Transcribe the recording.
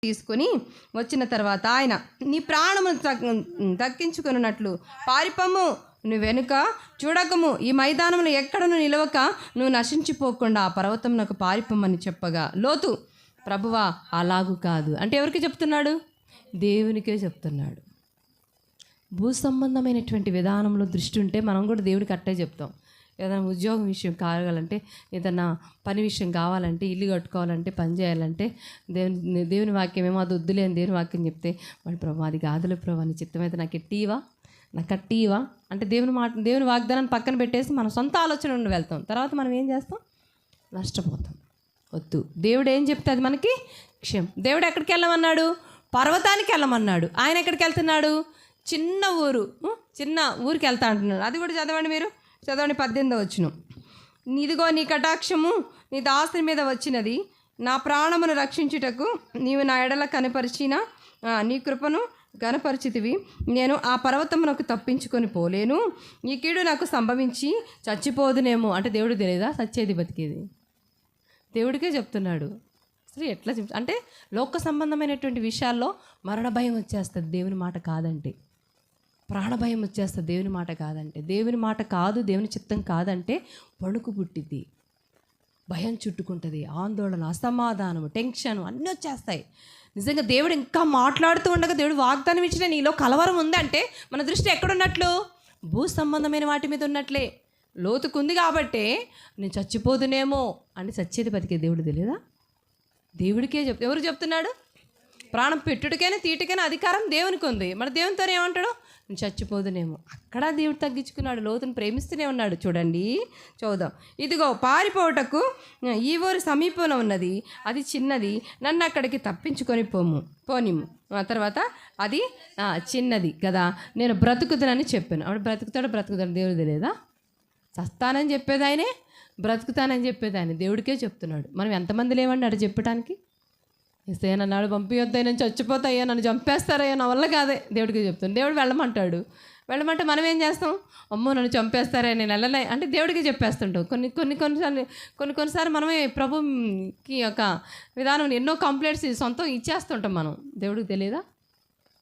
తీసుకొని వచ్చిన తర్వాత ఆయన, నీ ప్రాణము దక్కించుకున్నట్లు పారిపమ్ము, నువ్వు వెనుక చూడకము, ఈ మైదానంలో ఎక్కడను నిలవక నువ్వు నశించిపోకుండా ఆ పర్వతం నాకు పారిపోమని చెప్పగా, లోతు, ప్రభువా అలాగూ కాదు. అంటే ఎవరికి చెప్తున్నాడు? దేవునికే చెప్తున్నాడు. భూ సంబంధమైనటువంటి విధానంలో దృష్టి ఉంటే మనం కూడా దేవుడికి అట్టే చెప్తాం. ఏదైనా ఉద్యోగం విషయం కావాలంటే, ఏదైనా పని విషయం కావాలంటే, ఇల్లు కట్టుకోవాలంటే, పని చేయాలంటే దేవుని వాక్యం ఏమో అది వద్దులే అని దేవుని వాక్యం చెప్తే, వాడు ప్రభు అది కాదులే ప్రభు నీ చిత్తమైతే నాకు ఎట్టివా, నాకు కట్టివా అంటే దేవుని వాగ్దానాన్ని పక్కన పెట్టేసి మన సొంత ఆలోచన నుండి వెళ్తాం. తర్వాత మనం ఏం చేస్తాం? నష్టపోతాం. వద్దు. దేవుడు ఏం చెప్తే అది మనకి క్షేమం. దేవుడు ఎక్కడికి వెళ్ళమన్నాడు? పర్వతానికి వెళ్ళమన్నాడు. ఆయన ఎక్కడికి వెళ్తున్నాడు? చిన్న ఊరికి వెళ్తా అంటున్నాడు. అది కూడా చదవండి, మీరు చదవండి. 18వ వచనం, ఇదిగో నీ కటాక్షము నీ దాసుని మీద వచ్చినది, నా ప్రాణమును రక్షించుటకు నీవు నా ఎడల కనపరిచిన నీ కృపను గనపరిచితివి. నేను ఆ పర్వతమునకు తప్పించుకొని పోలేను, ఈ కీడు నాకు సంభవించి చచ్చిపోదునేమో. అంటే దేవుడు తెలియదా సచ్చేది బతికేది? దేవుడికే చెప్తున్నాడు. అసలు ఎట్లా అంటే లోక సంబంధమైనటువంటి విషయాల్లో మరణ భయం వచ్చేస్తుంది దేవుని మాట కాదంటే, ప్రాణభయం వచ్చేస్తుంది దేవుని మాట కాదంటే, దేవుని మాట కాదు, దేవుని చిత్తం కాదంటే వణుకు పుట్టిద్ది, భయం చుట్టుకుంటుంది, ఆందోళన, అసమాధానము, టెన్షన్ అన్నీ వచ్చేస్తాయి. నిజంగా దేవుడు ఇంకా మాట్లాడుతూ ఉండగా దేవుడు వాగ్దానం ఇచ్చిన నీలో కలవరం ఉందంటే మన దృష్టి ఎక్కడున్నట్లు? భూ సంబంధమైన వాటి మీద ఉన్నట్లే. లోతుకుంది కాబట్టి నేను చచ్చిపోదునేమో అని చచ్చేది బతికే దేవుడు తెలియదా? దేవుడికే ఎవరు చెప్తున్నాడు? ప్రాణం పెట్టుడికైనా తీటికైనా అధికారం దేవునికి ఉంది. మరి దేవునితో ఏమంటాడు? నేను చచ్చిపోదునేమో. అక్కడ దేవుడు తగ్గించుకున్నాడు, లోతుని ప్రేమిస్తూనే ఉన్నాడు. చూడండి, చూద్దాం. ఇదిగో పారిపోవటకు ఈ ఊరు సమీపంలో ఉన్నది, అది చిన్నది, నన్ను అక్కడికి తప్పించుకొని పోనిము. ఆ తర్వాత అది చిన్నది కదా, నేను బ్రతుకుతానని చెప్పాను. అప్పుడు బ్రతుకుతాడు దేవుడు తెలియదా? చస్తానని చెప్పేది ఆయనే, బ్రతుకుతానని చెప్పేది ఆయన. దేవుడికే చెప్తున్నాడు. మనం ఎంతమంది లేవండి అటు చెప్పడానికి? ఇస్తే నన్ను పంపించొద్దా, నేను చచ్చిపోతాయ్యా, నన్ను చంపేస్తారయ్యా, నా వల్ల కాదే. దేవుడికి చెప్తాను. దేవుడు వెళ్ళమంటాడు. వెళ్ళమంటే మనం ఏం చేస్తాం? అమ్మో నన్ను చంపేస్తారా, నేను వెళ్ళలే అంటే దేవుడికి చెప్పేస్తుంటాం. కొన్నిసార్లు మనమే ప్రభుకి యొక్క విధానం ఎన్నో కంప్లైంట్స్ సొంతం ఇచ్చేస్తుంటాం మనం. దేవుడికి తెలియదా?